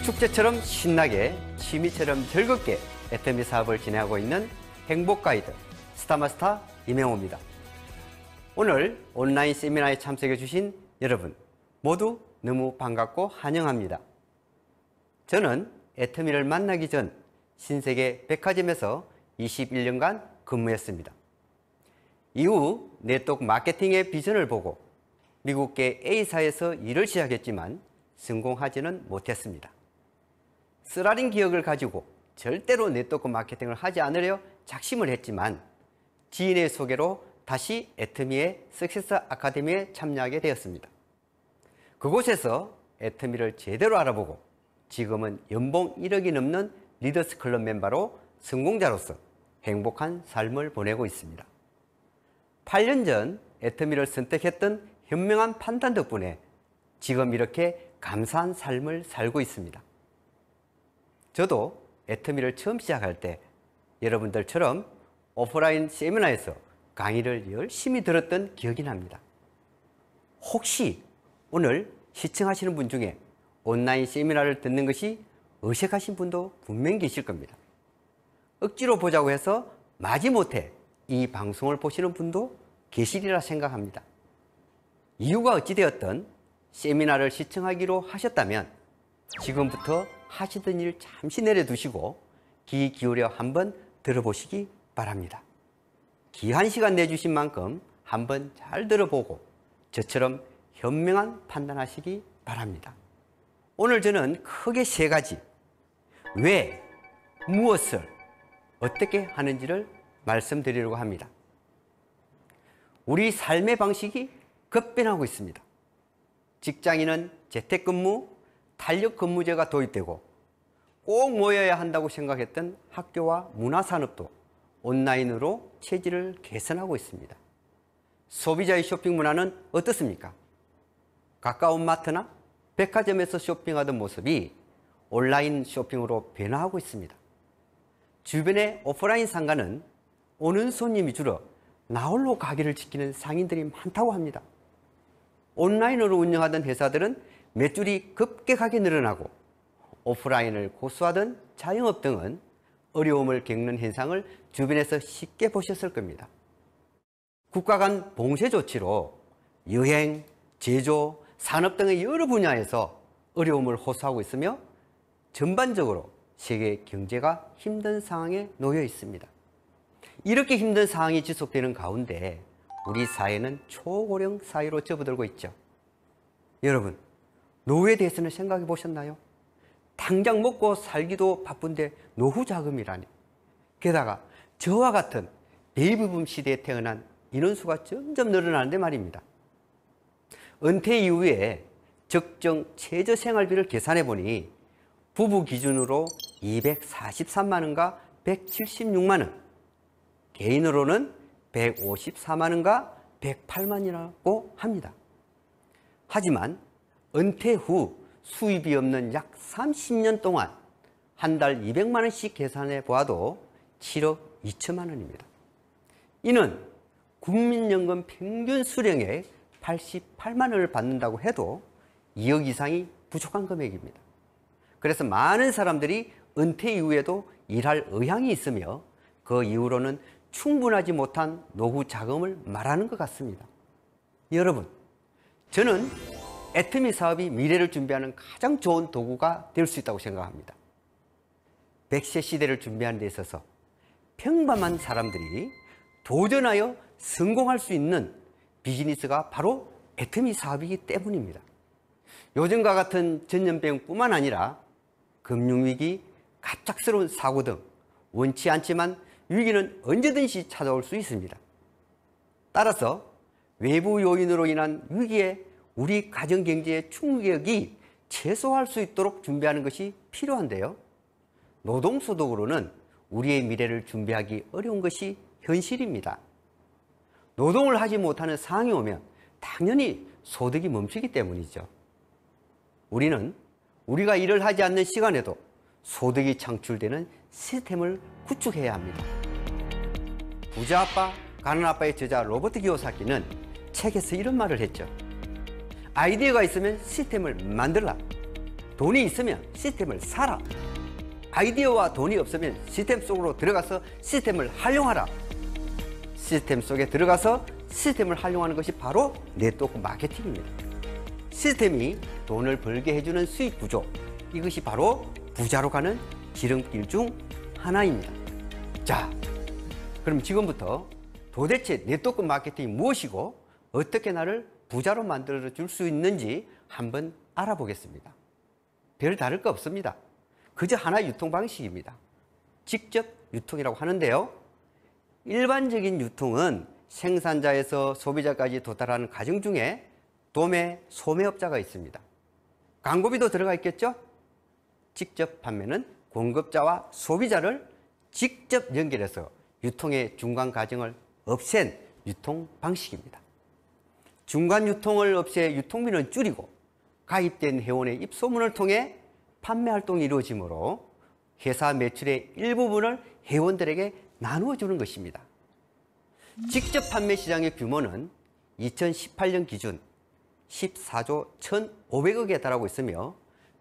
축제처럼 신나게, 취미처럼 즐겁게 애터미 사업을 진행하고 있는 행복가이드 스타마스터 이명호입니다. 오늘 온라인 세미나에 참석해 주신 여러분 모두 너무 반갑고 환영합니다. 저는 애터미를 만나기 전 신세계 백화점에서 21년간 근무했습니다. 이후 네트워크 마케팅의 비전을 보고 미국계 A사에서 일을 시작했지만 성공하지는 못했습니다. 쓰라린 기억을 가지고 절대로 네트워크 마케팅을 하지 않으려 작심을 했지만 지인의 소개로 다시 애터미의 석세스 아카데미에 참여하게 되었습니다. 그곳에서 애터미를 제대로 알아보고 지금은 연봉 1억이 넘는 리더스 클럽 멤버로 성공자로서 행복한 삶을 보내고 있습니다. 8년 전 애터미를 선택했던 현명한 판단 덕분에 지금 이렇게 감사한 삶을 살고 있습니다. 저도 애터미를 처음 시작할 때 여러분들처럼 오프라인 세미나에서 강의를 열심히 들었던 기억이 납니다. 혹시 오늘 시청하시는 분 중에 온라인 세미나를 듣는 것이 어색하신 분도 분명 계실 겁니다. 억지로 보자고 해서 마지못해 이 방송을 보시는 분도 계시리라 생각합니다. 이유가 어찌되었든 세미나를 시청하기로 하셨다면 지금부터 하시던 일 잠시 내려두시고 귀 기울여 한번 들어보시기 바랍니다. 귀한 시간 내주신 만큼 한번 잘 들어보고 저처럼 현명한 판단하시기 바랍니다. 오늘 저는 크게 세 가지 왜, 무엇을, 어떻게 하는지를 말씀드리려고 합니다. 우리 삶의 방식이 급변하고 있습니다. 직장인은 재택근무, 탄력근무제가 도입되고 꼭 모여야 한다고 생각했던 학교와 문화산업도 온라인으로 체질을 개선하고 있습니다. 소비자의 쇼핑 문화는 어떻습니까? 가까운 마트나 백화점에서 쇼핑하던 모습이 온라인 쇼핑으로 변화하고 있습니다. 주변의 오프라인 상가는 오는 손님이 줄어 나홀로 가게를 지키는 상인들이 많다고 합니다. 온라인으로 운영하던 회사들은 매출이 급격하게 늘어나고 오프라인을 고수하던 자영업 등은 어려움을 겪는 현상을 주변에서 쉽게 보셨을 겁니다. 국가 간 봉쇄 조치로 여행, 제조, 산업 등의 여러 분야에서 어려움을 호소하고 있으며 전반적으로 세계 경제가 힘든 상황에 놓여 있습니다. 이렇게 힘든 상황이 지속되는 가운데 우리 사회는 초고령 사회로 접어들고 있죠. 여러분, 노후에 대해서는 생각해 보셨나요? 당장 먹고 살기도 바쁜데 노후 자금이라니. 게다가 저와 같은 베이비붐 시대에 태어난 인원수가 점점 늘어나는데 말입니다. 은퇴 이후에 적정 최저 생활비를 계산해 보니 부부 기준으로 243만 원과 176만 원, 개인으로는 154만 원과 108만 원이라고 합니다. 하지만 은퇴 후 수입이 없는 약 30년 동안 한 달 200만 원씩 계산해 보아도 7억 2천만 원입니다. 이는 국민연금 평균 수령액 88만 원을 받는다고 해도 2억 이상이 부족한 금액입니다. 그래서 많은 사람들이 은퇴 이후에도 일할 의향이 있으며 그 이후로는 충분하지 못한 노후 자금을 말하는 것 같습니다. 여러분, 저는 애터미 사업이 미래를 준비하는 가장 좋은 도구가 될 수 있다고 생각합니다. 100세 시대를 준비하는 데 있어서 평범한 사람들이 도전하여 성공할 수 있는 비즈니스가 바로 애터미 사업이기 때문입니다. 요즘과 같은 전염병뿐만 아니라 금융위기, 갑작스러운 사고 등 원치 않지만 위기는 언제든지 찾아올 수 있습니다. 따라서 외부 요인으로 인한 위기에 우리 가정경제의 충격이 최소화할 수 있도록 준비하는 것이 필요한데요. 노동소득으로는 우리의 미래를 준비하기 어려운 것이 현실입니다. 노동을 하지 못하는 상황이 오면 당연히 소득이 멈추기 때문이죠. 우리는 우리가 일을 하지 않는 시간에도 소득이 창출되는 시스템을 구축해야 합니다. 부자 아빠, 가난 아빠의 저자 로버트 기요사키는 책에서 이런 말을 했죠. 아이디어가 있으면 시스템을 만들라. 돈이 있으면 시스템을 사라. 아이디어와 돈이 없으면 시스템 속으로 들어가서 시스템을 활용하라. 시스템 속에 들어가서 시스템을 활용하는 것이 바로 네트워크 마케팅입니다. 시스템이 돈을 벌게 해주는 수익 구조, 이것이 바로 부자로 가는 지름길 중 하나입니다. 자, 그럼 지금부터 도대체 네트워크 마케팅이 무엇이고 어떻게 나를 부자로 만들어 줄 수 있는지 한번 알아보겠습니다. 별 다를 거 없습니다. 그저 하나의 유통 방식입니다. 직접 유통이라고 하는데요. 일반적인 유통은 생산자에서 소비자까지 도달하는 과정 중에 도매, 소매업자가 있습니다. 광고비도 들어가 있겠죠? 직접 판매는 공급자와 소비자를 직접 연결해서 유통의 중간 과정을 없앤 유통 방식입니다. 중간 유통을 없애 유통비는 줄이고 가입된 회원의 입소문을 통해 판매 활동이 이루어지므로 회사 매출의 일부분을 회원들에게 나누어 주는 것입니다. 직접 판매 시장의 규모는 2018년 기준 14조 1,500억에 달하고 있으며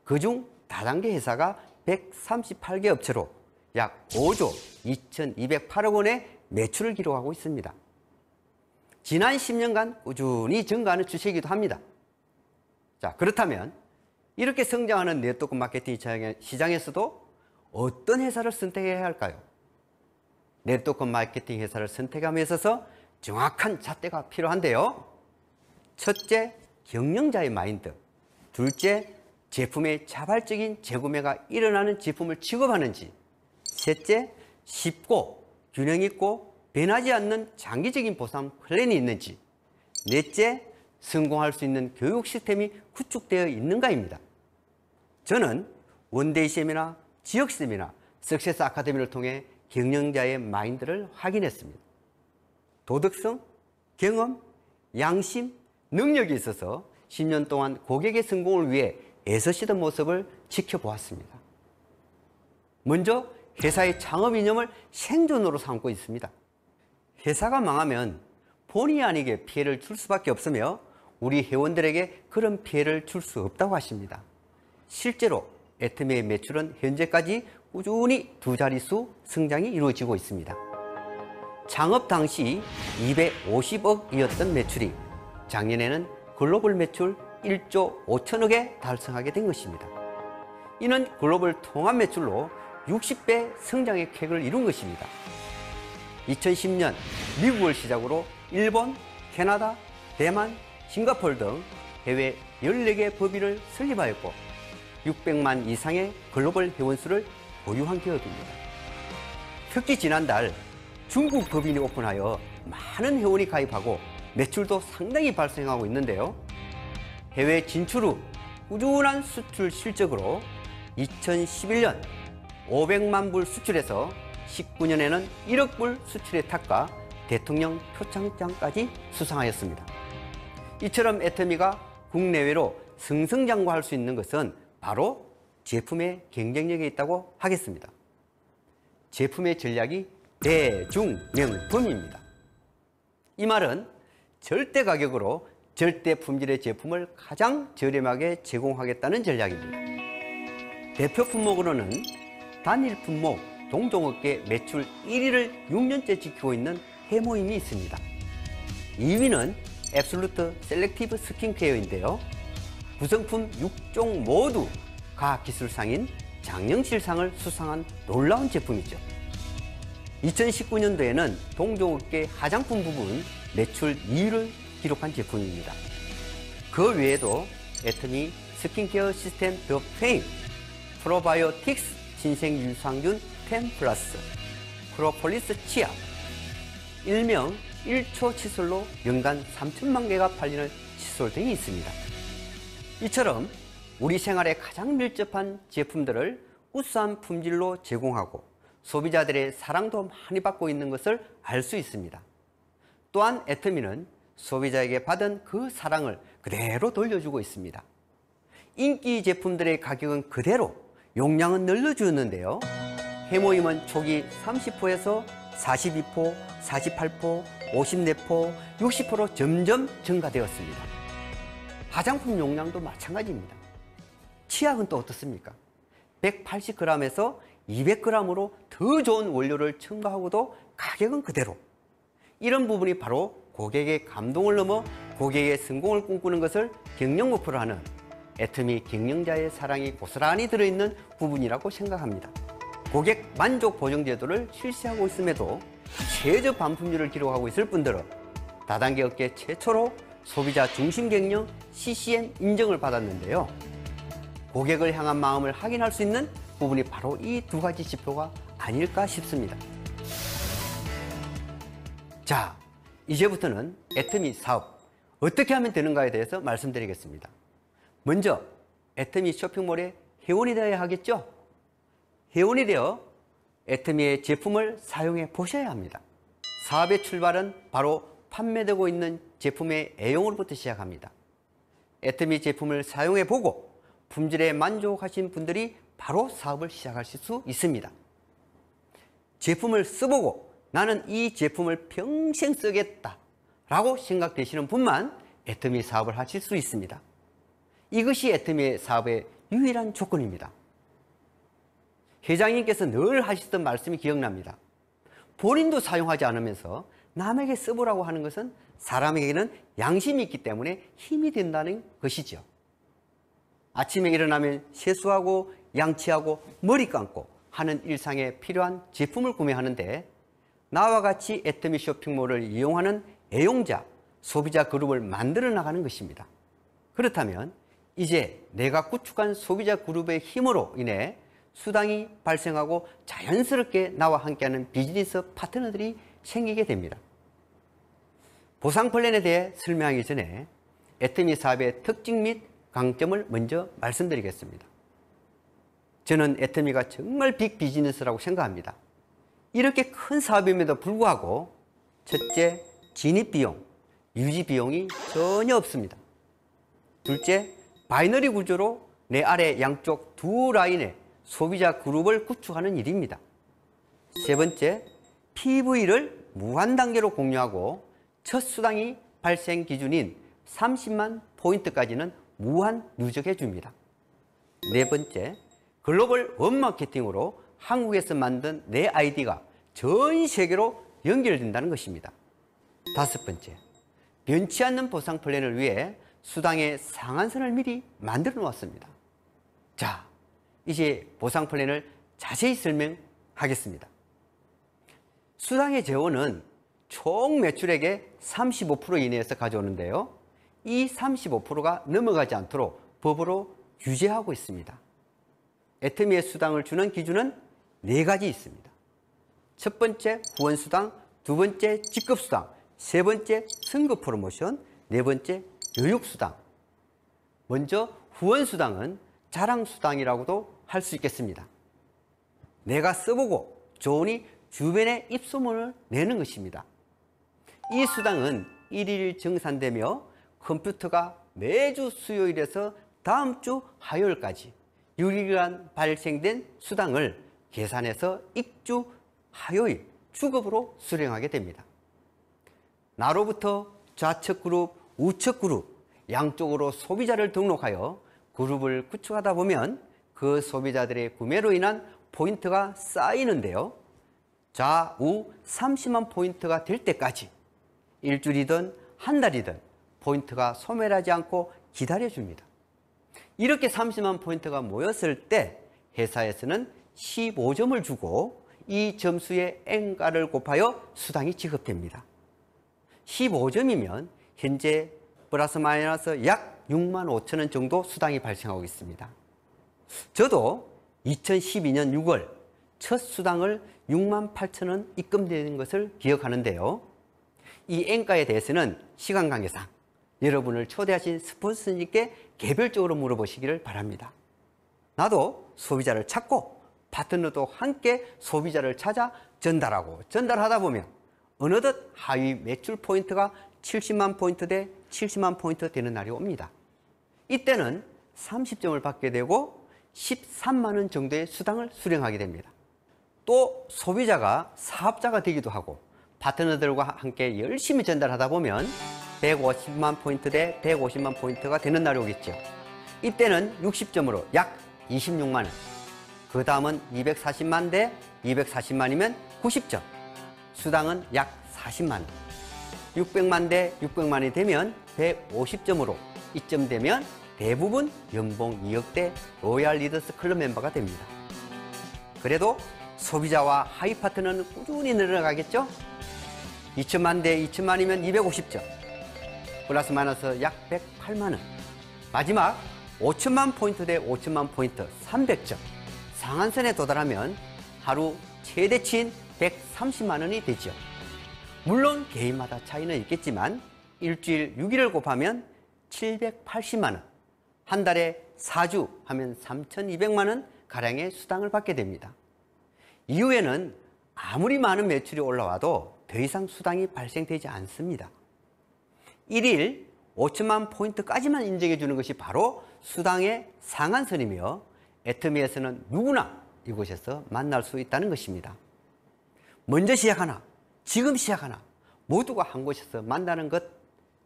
그중 다단계 회사가 138개 업체로 약 5조 2,208억 원의 매출을 기록하고 있습니다. 지난 10년간 꾸준히 증가하는 추세이기도 합니다. 자, 그렇다면 이렇게 성장하는 네트워크 마케팅 시장에서도 어떤 회사를 선택해야 할까요? 네트워크 마케팅 회사를 선택함에 있어서 정확한 잣대가 필요한데요. 첫째, 경영자의 마인드. 둘째, 제품의 자발적인 재구매가 일어나는 제품을 취급하는지. 셋째, 쉽고 균형 있고 변하지 않는 장기적인 보상 플랜이 있는지. 넷째, 성공할 수 있는 교육 시스템이 구축되어 있는가입니다. 저는 원데이 세미나, 지역 세미나, 석세스 아카데미를 통해 경영자의 마인드를 확인했습니다. 도덕성, 경험, 양심, 능력이 있어서 10년 동안 고객의 성공을 위해 애쓰시던 모습을 지켜보았습니다. 먼저 회사의 창업 이념을 생존으로 삼고 있습니다. 회사가 망하면 본의 아니게 피해를 줄 수밖에 없으며 우리 회원들에게 그런 피해를 줄 수 없다고 하십니다. 실제로 애터미의 매출은 현재까지 꾸준히 두 자릿수 성장이 이루어지고 있습니다. 창업 당시 250억이었던 매출이 작년에는 글로벌 매출 1조 5천억에 달성하게 된 것입니다. 이는 글로벌 통합 매출로 60배 성장의 쾌거를 이룬 것입니다. 2010년 미국을 시작으로 일본, 캐나다, 대만, 싱가포르 등 해외 14개 법인을 설립하였고 600만 이상의 글로벌 회원수를 보유한 기업입니다. 특히 지난달 중국 법인이 오픈하여 많은 회원이 가입하고 매출도 상당히 발생하고 있는데요. 해외 진출 후 꾸준한 수출 실적으로 2011년 500만 불 수출해서 19년에는 1억 불 수출에 탁가 대통령 표창장까지 수상하였습니다. 이처럼 애터미가 국내외로 승승장구할 수 있는 것은 바로 제품의 경쟁력에 있다고 하겠습니다. 제품의 전략이 대중명품입니다. 이 말은 절대 가격으로 절대 품질의 제품을 가장 저렴하게 제공하겠다는 전략입니다. 대표 품목으로는 단일 품목 동종업계 매출 1위를 6년째 지키고 있는 해모임이 있습니다. 2위는 앱솔루트 셀렉티브 스킨케어인데요. 구성품 6종 모두 과학기술상인 장영실상을 수상한 놀라운 제품이죠. 2019년도에는 동종업계 화장품 부분 매출 2위를 기록한 제품입니다. 그 외에도 애터미 스킨케어 시스템 더 페임, 프로바이오틱스 진생유산균 10 플러스, 프로폴리스 치약, 일명 1초 칫솔로 연간 3천만 개가 팔리는 칫솔 등이 있습니다. 이처럼 우리 생활에 가장 밀접한 제품들을 우수한 품질로 제공하고 소비자들의 사랑도 많이 받고 있는 것을 알 수 있습니다. 또한 애터미는 소비자에게 받은 그 사랑을 그대로 돌려주고 있습니다. 인기 제품들의 가격은 그대로, 용량은 늘려주었는데요. 해모임은 초기 30포에서 42포, 48포, 54포, 60포로 점점 증가되었습니다. 화장품 용량도 마찬가지입니다. 치약은 또 어떻습니까? 180g에서 200g으로 더 좋은 원료를 첨가하고도 가격은 그대로. 이런 부분이 바로 고객의 감동을 넘어 고객의 성공을 꿈꾸는 것을 경영 목표로 하는 애터미 경영자의 사랑이 고스란히 들어있는 부분이라고 생각합니다. 고객 만족 보정 제도를 실시하고 있음에도 최저 반품률을 기록하고 있을 뿐더러 다단계 업계 최초로 소비자 중심 경영 CCM 인정을 받았는데요. 고객을 향한 마음을 확인할 수 있는 부분이 바로 이 두 가지 지표가 아닐까 싶습니다. 자, 이제부터는 애터미 사업 어떻게 하면 되는가에 대해서 말씀드리겠습니다. 먼저 애터미 쇼핑몰의 회원이 되어야 하겠죠? 회원이 되어 애터미의 제품을 사용해 보셔야 합니다. 사업의 출발은 바로 판매되고 있는 제품의 애용으로부터 시작합니다. 애터미 제품을 사용해 보고 품질에 만족하신 분들이 바로 사업을 시작하실 수 있습니다. 제품을 써보고 나는 이 제품을 평생 쓰겠다 라고 생각되시는 분만 애터미 사업을 하실 수 있습니다. 이것이 애터미 사업의 유일한 조건입니다. 회장님께서 늘 하시던 말씀이 기억납니다. 본인도 사용하지 않으면서 남에게 써보라고 하는 것은 사람에게는 양심이 있기 때문에 힘이 된다는 것이죠. 아침에 일어나면 세수하고 양치하고 머리 감고 하는 일상에 필요한 제품을 구매하는데 나와 같이 애터미 쇼핑몰을 이용하는 애용자, 소비자 그룹을 만들어 나가는 것입니다. 그렇다면 이제 내가 구축한 소비자 그룹의 힘으로 인해 수당이 발생하고 자연스럽게 나와 함께하는 비즈니스 파트너들이 생기게 됩니다. 보상 플랜에 대해 설명하기 전에 애터미 사업의 특징 및 강점을 먼저 말씀드리겠습니다. 저는 애터미가 정말 빅 비즈니스라고 생각합니다. 이렇게 큰 사업임에도 불구하고 첫째, 진입비용, 유지비용이 전혀 없습니다. 둘째, 바이너리 구조로 내 아래 양쪽 두 라인의 소비자 그룹을 구축하는 일입니다. 세 번째, PV를 무한 단계로 공유하고 첫 수당이 발생 기준인 30만 포인트까지는 무한 누적해 줍니다. 네 번째, 글로벌 원마케팅으로 한국에서 만든 내 아이디가 전 세계로 연결된다는 것입니다. 다섯 번째, 변치 않는 보상 플랜을 위해 수당의 상한선을 미리 만들어 놓았습니다. 자, 이제 보상 플랜을 자세히 설명하겠습니다. 수당의 재원은 총 매출액의 35% 이내에서 가져오는데요. 이 35%가 넘어가지 않도록 법으로 규제하고 있습니다. 애터미의 수당을 주는 기준은 4가지 있습니다. 첫 번째 후원수당, 두 번째 직급수당, 세 번째 선거 프로모션, 네 번째 교육수당. 먼저 후원수당은 자랑수당이라고도 할 수 있겠습니다. 내가 써보고 좋으니 주변에 입소문을 내는 것입니다. 이 수당은 일일 정산되며 컴퓨터가 매주 수요일에서 다음 주 화요일까지 6일간 발생된 수당을 계산해서 익주 화요일 주급으로 수령하게 됩니다. 나로부터 좌측 그룹, 우측 그룹 양쪽으로 소비자를 등록하여 그룹을 구축하다 보면 그 소비자들의 구매로 인한 포인트가 쌓이는데요. 좌우 30만 포인트가 될 때까지 일주일이든 한 달이든 포인트가 소멸하지 않고 기다려줍니다. 이렇게 30만 포인트가 모였을 때 회사에서는 15점을 주고 이 점수의 N가를 곱하여 수당이 지급됩니다. 15점이면 현재 플러스 마이너스 약 6만 5천 원 정도 수당이 발생하고 있습니다. 저도 2012년 6월 첫 수당을 6만 8천 원 입금되는 것을 기억하는데요. 이 N가에 대해서는 시간 관계상 여러분을 초대하신 스폰서님께 개별적으로 물어보시기를 바랍니다. 나도 소비자를 찾고 파트너도 함께 소비자를 찾아 전달하다 보면 어느덧 하위 매출 포인트가 70만 포인트 대 70만 포인트 되는 날이 옵니다. 이때는 30점을 받게 되고 13만 원 정도의 수당을 수령하게 됩니다. 또 소비자가 사업자가 되기도 하고 파트너들과 함께 열심히 전달하다 보면 150만 포인트 대 150만 포인트가 되는 날이 오겠죠. 이때는 60점으로 약 26만 원. 그 다음은 240만 대 240만이면 90점. 수당은 약 40만 원. 600만 대 600만이 되면 150점으로 입점되면 대부분 연봉 2억대 로얄 리더스 클럽 멤버가 됩니다. 그래도 소비자와 하위 파트너는 꾸준히 늘어나겠죠? 2천만 대 2천만이면 250점. 플러스 마이너스 약 108만 원. 마지막 5천만 포인트 대 5천만 포인트 300점. 상한선에 도달하면 하루 최대치인 130만 원이 되죠. 물론 개인마다 차이는 있겠지만 일주일 6일을 곱하면 780만 원, 한 달에 4주 하면 3,200만 원 가량의 수당을 받게 됩니다. 이후에는 아무리 많은 매출이 올라와도 더 이상 수당이 발생되지 않습니다. 1일 5천만 포인트까지만 인정해 주는 것이 바로 수당의 상한선이며 애터미에서는 누구나 이곳에서 만날 수 있다는 것입니다. 먼저 시작하나 지금 시작하나 모두가 한 곳에서 만나는 것,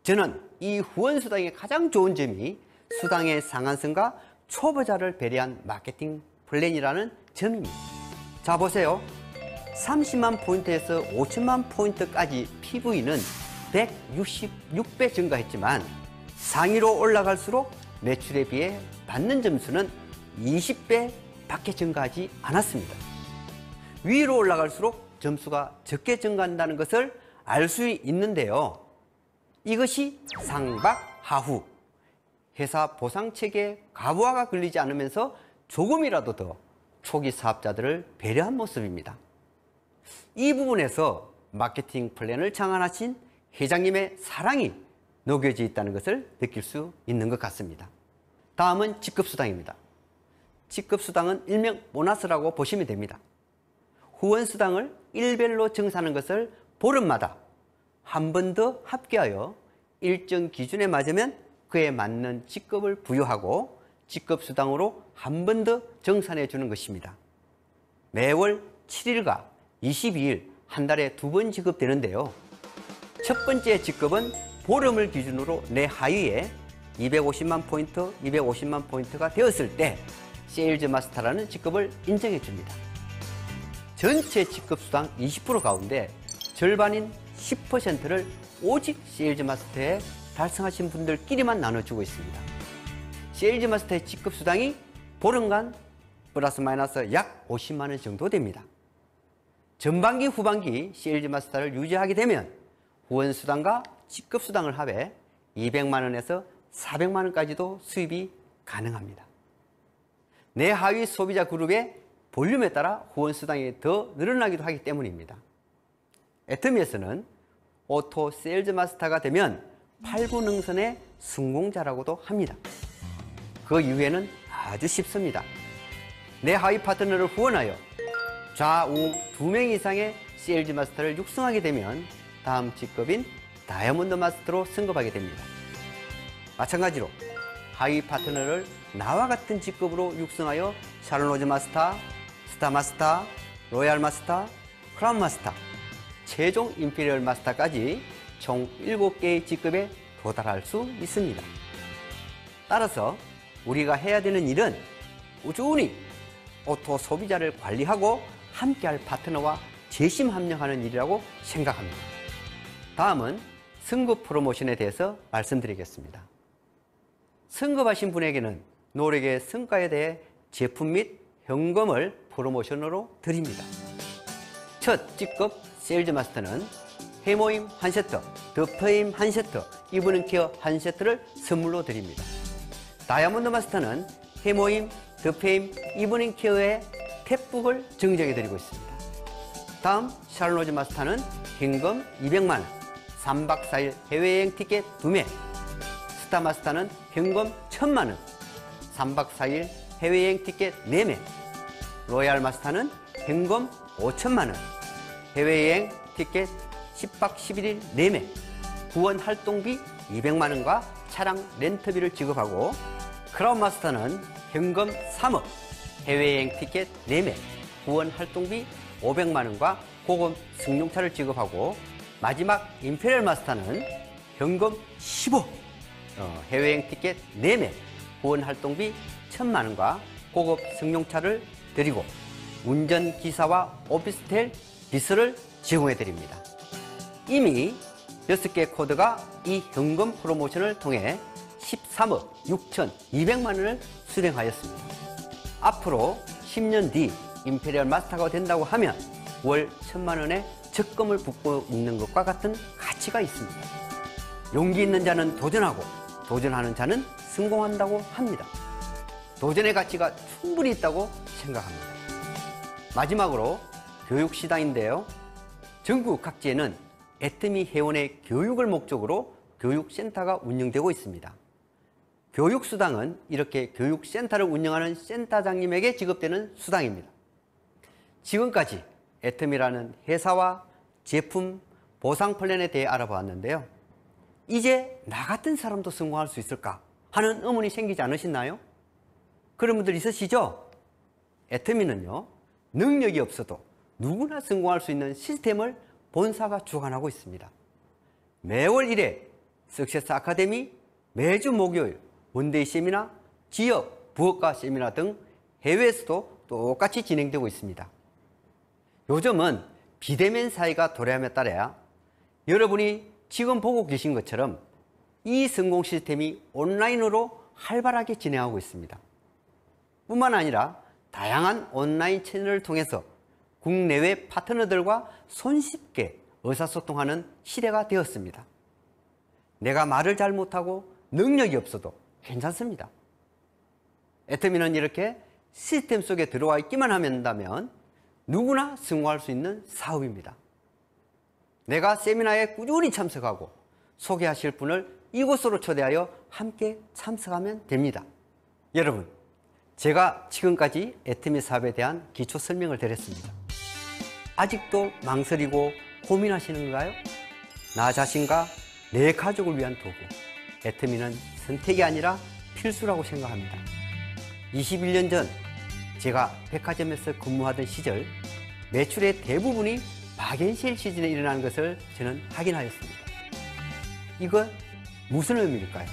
저는 이 후원수당의 가장 좋은 점이 수당의 상한선과 초보자를 배려한 마케팅 플랜이라는 점입니다. 자 보세요. 30만 포인트에서 5천만 포인트까지 PV는 166배 증가했지만 상위로 올라갈수록 매출에 비해 받는 점수는 20배 밖에 증가하지 않았습니다. 위로 올라갈수록 점수가 적게 증가한다는 것을 알 수 있는데요. 이것이 상박하후, 회사 보상체계 가부화가 걸리지 않으면서 조금이라도 더 초기 사업자들을 배려한 모습입니다. 이 부분에서 마케팅 플랜을 창안하신 회장님의 사랑이 녹여져 있다는 것을 느낄 수 있는 것 같습니다. 다음은 직급수당입니다. 직급수당은 일명 보너스라고 보시면 됩니다. 후원수당을 일별로 정산하는 것을 보름마다 한 번 더 합계하여 일정 기준에 맞으면 그에 맞는 직급을 부여하고 직급수당으로 한 번 더 정산해 주는 것입니다. 매월 7일과 22일 한 달에 2번 지급되는데요. 첫 번째 직급은 보름을 기준으로 내 하위에 250만 포인트, 250만 포인트가 되었을 때 세일즈 마스터라는 직급을 인정해 줍니다. 전체 직급 수당 20% 가운데 절반인 10%를 오직 세일즈 마스터에 달성하신 분들끼리만 나눠주고 있습니다. 세일즈 마스터의 직급 수당이 보름간 플러스 마이너스 약 50만 원 정도 됩니다. 전반기 후반기 세일즈 마스터를 유지하게 되면 후원 수당과 직급 수당을 합해 200만 원에서 400만 원까지도 수입이 가능합니다. 내 하위 소비자 그룹의 볼륨에 따라 후원 수당이 더 늘어나기도 하기 때문입니다. 애터미에서는 오토 세일즈 마스터가 되면 8구 능선의 성공자라고도 합니다. 그 이후에는 아주 쉽습니다. 내 하위 파트너를 후원하여 좌우 2명 이상의 세일즈 마스터를 육성하게 되면 다음 직급인 다이아몬드 마스터로 승급하게 됩니다. 마찬가지로 하위 파트너를 나와 같은 직급으로 육성하여 샬롯 마스터, 스타 마스터, 로얄 마스터, 크라운 마스터, 최종 임페리얼 마스터까지 총 7개의 직급에 도달할 수 있습니다. 따라서 우리가 해야 되는 일은 꾸준히 오토 소비자를 관리하고 함께할 파트너와 재심 합력하는 일이라고 생각합니다. 다음은 승급 프로모션에 대해서 말씀드리겠습니다. 승급하신 분에게는 노력의 성과에 대해 제품 및 현금을 프로모션으로 드립니다. 첫 직급 세일즈 마스터는 해모임 한 세트, 더페임 한 세트, 이브닝 케어 한 세트를 선물로 드립니다. 다이아몬드 마스터는 해모임, 더페임, 이브닝 케어의 탭북을 증정해 드리고 있습니다. 다음 샬롯 마스터는 현금 200만 원, 3박 4일 해외여행 티켓 2매, 스타 마스터는 현금 1000만 원, 3박 4일 해외여행 티켓 4매, 로얄 마스터는 현금 5천만 원, 해외여행 티켓 10박 11일 4매, 후원 활동비 200만 원과 차량 렌트비를 지급하고, 크라운 마스터는 현금 3억, 해외여행 티켓 4매, 후원 활동비 500만 원과 고급 승용차를 지급하고, 마지막 임페리얼 마스터는 현금 15억, 해외여행 티켓 4매, 후원 활동비 1,000만 원과 고급 승용차를 드리고 운전기사와 오피스텔 비서를 제공해 드립니다. 이미 6개 코드가 이 현금 프로모션을 통해 13억 6,200만 원을 수령하였습니다. 앞으로 10년 뒤 임페리얼 마스터가 된다고 하면 월 1,000만 원의 적금을 붓고 있는 것과 같은 가치가 있습니다. 용기 있는 자는 도전하고 도전하는 자는 성공한다고 합니다. 도전의 가치가 충분히 있다고 생각합니다. 마지막으로 교육시장인데요. 전국 각지에는 애터미 회원의 교육을 목적으로 교육센터가 운영되고 있습니다. 교육수당은 이렇게 교육센터를 운영하는 센터장님에게 지급되는 수당입니다. 지금까지 애터미라는 회사와 제품, 보상 플랜에 대해 알아보았는데요. 이제 나 같은 사람도 성공할 수 있을까 하는 의문이 생기지 않으시나요? 그런 분들 있으시죠? 애터미는요, 능력이 없어도 누구나 성공할 수 있는 시스템을 본사가 주관하고 있습니다. 매월 1회 석세스 아카데미, 매주 목요일 원데이 세미나, 지역 부업가 세미나 등 해외에서도 똑같이 진행되고 있습니다. 요즘은 비대면 사회가 도래함에 따라 여러분이 지금 보고 계신 것처럼 이 성공 시스템이 온라인으로 활발하게 진행하고 있습니다. 뿐만 아니라 다양한 온라인 채널을 통해서 국내외 파트너들과 손쉽게 의사소통하는 시대가 되었습니다. 내가 말을 잘 못하고 능력이 없어도 괜찮습니다. 애터미는 이렇게 시스템 속에 들어와 있기만 한다면 누구나 성공할 수 있는 사업입니다. 내가 세미나에 꾸준히 참석하고 소개하실 분을 이곳으로 초대하여 함께 참석하면 됩니다. 여러분, 제가 지금까지 애터미 사업에 대한 기초 설명을 드렸습니다. 아직도 망설이고 고민하시는가요? 나 자신과 내 가족을 위한 도구, 애터미는 선택이 아니라 필수라고 생각합니다. 21년 전 제가 백화점에서 근무하던 시절 매출의 대부분이 박앤실 시즌에 일어나는 것을 저는 확인하였습니다. 이건 무슨 의미일까요?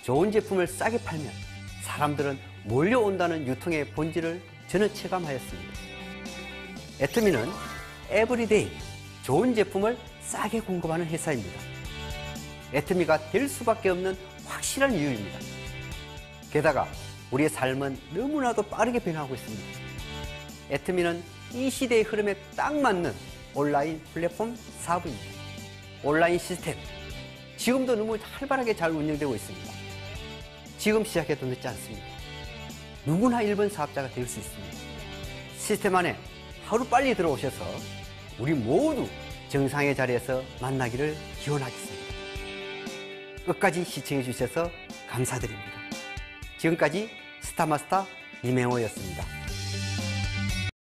좋은 제품을 싸게 팔면 사람들은 몰려온다는 유통의 본질을 저는 체감하였습니다. 애터미는 에브리데이 좋은 제품을 싸게 공급하는 회사입니다. 애터미가 될 수밖에 없는 확실한 이유입니다. 게다가 우리의 삶은 너무나도 빠르게 변화하고 있습니다. 애터미는 이 시대의 흐름에 딱 맞는 온라인 플랫폼 사업입니다. 온라인 시스템, 지금도 너무 활발하게 잘 운영되고 있습니다. 지금 시작해도 늦지 않습니다. 누구나 1번 사업자가 될 수 있습니다. 시스템 안에 하루빨리 들어오셔서 우리 모두 정상의 자리에서 만나기를 기원하겠습니다. 끝까지 시청해 주셔서 감사드립니다. 지금까지 스타마스터 이명호였습니다.